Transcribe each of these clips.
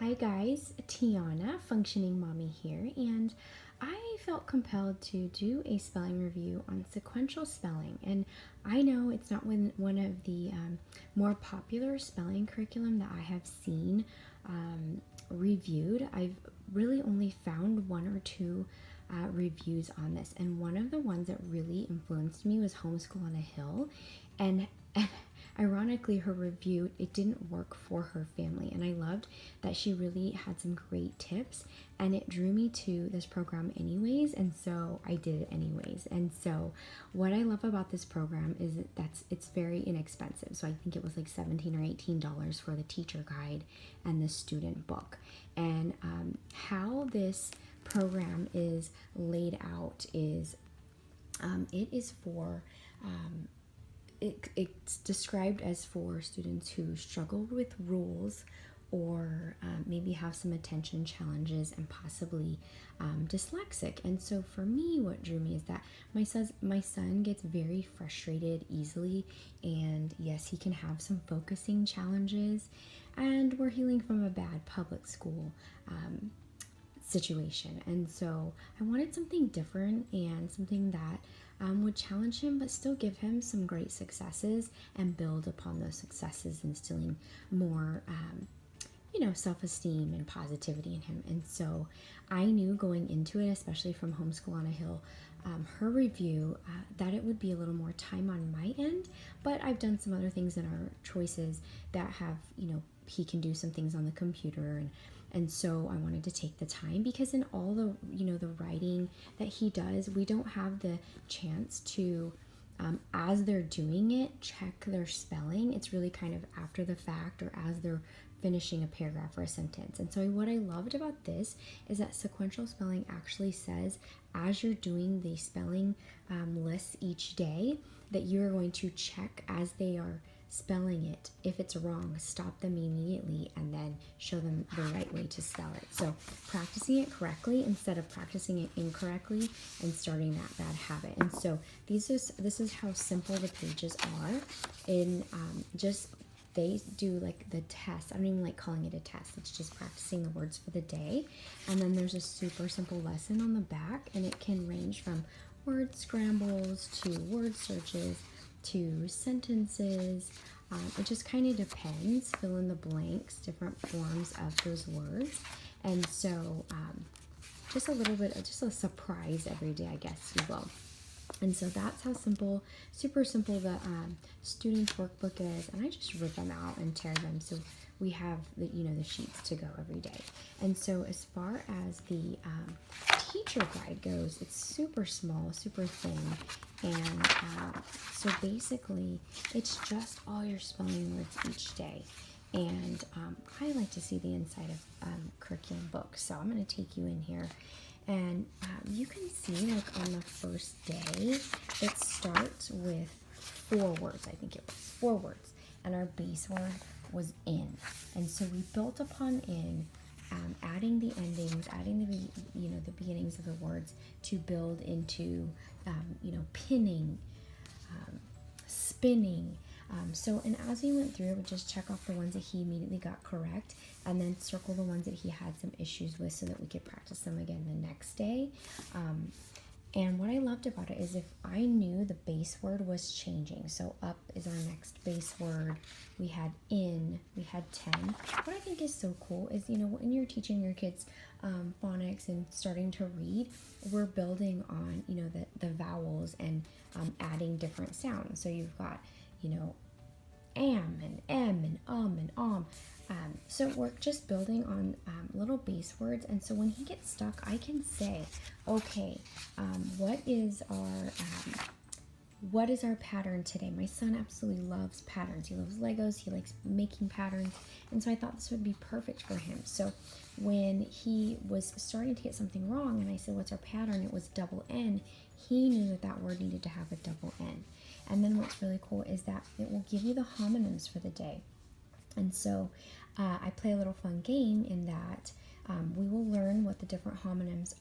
Hi guys, Tiana, Functioning Mommy here, and I felt compelled to do a spelling review on sequential spelling. And I know it's not one of the more popular spelling curriculum that I have seen reviewed. I've really only found one or two reviews on this, and one of the ones that really influenced me was Homeschool on a Hill, and ironically her review, it didn't work for her family, and I loved that she really had some great tips, and it drew me to this program anyways, and so I did it anyways. And so what I love about this program is it's very inexpensive. So I think it was like $17 or $18 for the teacher guide and the student book. And how this program is laid out is it is for it's described as for students who struggle with rules or maybe have some attention challenges and possibly dyslexic. And so for me, what drew me is that my son gets very frustrated easily, and yes, he can have some focusing challenges, and we're healing from a bad public school situation. And so I wanted something different and something that would challenge him but still give him some great successes and build upon those successes, instilling more self-esteem and positivity in him. And so I knew going into it, especially from Homeschool on a Hill, her review, that it would be a little more time on my end, but I've done some other things in our choices that have, he can do some things on the computer, and so I wanted to take the time, because in all the the writing that he does, we don't have the chance to as they're doing it check their spelling. It's really kind of after the fact, or as they're finishing a paragraph or a sentence. And so what I loved about this is that sequential spelling actually says, as you're doing the spelling lists each day, that you're going to check as they are spelling it. If it's wrong, stop them immediately and then show them the right way to spell it. So practicing it correctly instead of practicing it incorrectly and starting that bad habit. And so this is how simple the pages are. In just they do like the test. I don't even like calling it a test. It's just practicing the words for the day. And then there's a super simple lesson on the back, and it can range from word scrambles to word searches to sentences. It just kind of depends. Fill in the blanks, different forms of those words. And so just a little bit, just a surprise every day, I guess you will. And so that's how simple, super simple the student's workbook is. And I just rip them out and tear them so we have the the sheets to go every day. And so as far as the teacher guide goes, it's super small, super thin, and so basically it's just all your spelling words each day. And I like to see the inside of curriculum books, so I'm going to take you in here. And you can see, like, on the first day, it starts with 4 words. I think it was 4 words. And our base word was in. And so we built upon in, adding the endings, adding the beginnings of the words to build into, pinning, spinning. And as we went through, we would just check off the ones that he immediately got correct, and then circle the ones that he had some issues with, so that we could practice them again the next day. And what I loved about it is, if I knew the base word was changing, so up is our next base word, we had in, we had 10. What I think is so cool is, when you're teaching your kids phonics and starting to read, we're building on, the vowels and adding different sounds. So you've got, am and em and so we're just building on little base words. And so when he gets stuck, I can say, okay, what is our pattern today? My son absolutely loves patterns. He loves Legos. He likes making patterns. And so I thought this would be perfect for him. So when he was starting to get something wrong, and I said, what's our pattern? It was double N. He knew that word needed to have a double N. And then what's really cool is that it will give you the homonyms for the day. And so I play a little fun game in that we will learn what the different homophones,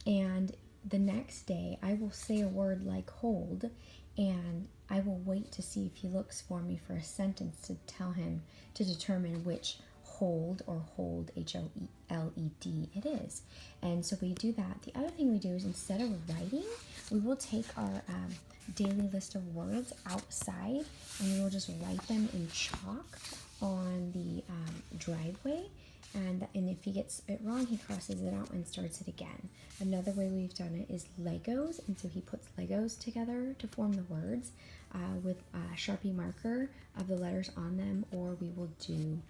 and the next day I will say a word like hold, and I will wait to see if he looks for me for a sentence to tell him to determine which hold or hold HOLED it is. And so we do that. The other thing we do is instead of writing, we will take our daily list of words outside and we will just write them in chalk on the driveway. And if he gets it wrong, he crosses it out and starts it again. Another way we've done it is Legos, and so he puts Legos together to form the words with a Sharpie marker of the letters on them, or we will do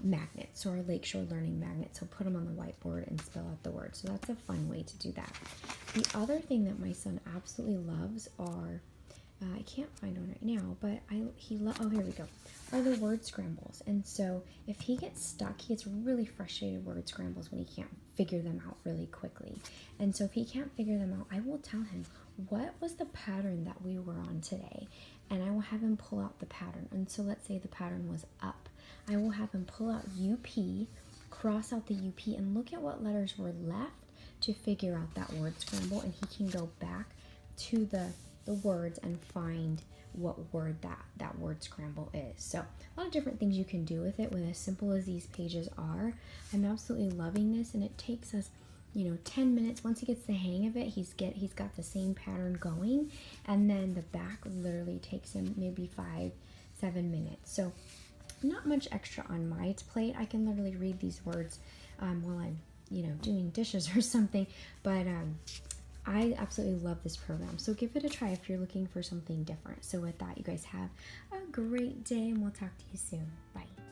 magnets, or a Lakeshore Learning magnet. So put them on the whiteboard and spell out the words. So that's a fun way to do that. The other thing that my son absolutely loves are, I can't find one right now, but oh, here we go, are the word scrambles. And so if he gets stuck, he gets really frustrated word scrambles when he can't figure them out really quickly. And so if he can't figure them out, I will tell him, what was the pattern that we were on today? And I will have him pull out the pattern. And so let's say the pattern was up. I will have him pull out UP, cross out the UP, and look at what letters were left to figure out that word scramble, and he can go back to the words and find what word that word scramble is. So a lot of different things you can do with it, with as simple as these pages are. I'm absolutely loving this, and it takes us 10 minutes. Once he gets the hang of it, he's got the same pattern going, and then the back literally takes him maybe 5-7 minutes. So not much extra on my plate. I can literally read these words while I'm doing dishes or something, but I absolutely love this program. So give it a try if you're looking for something different. So with that, you guys have a great day, and we'll talk to you soon. Bye.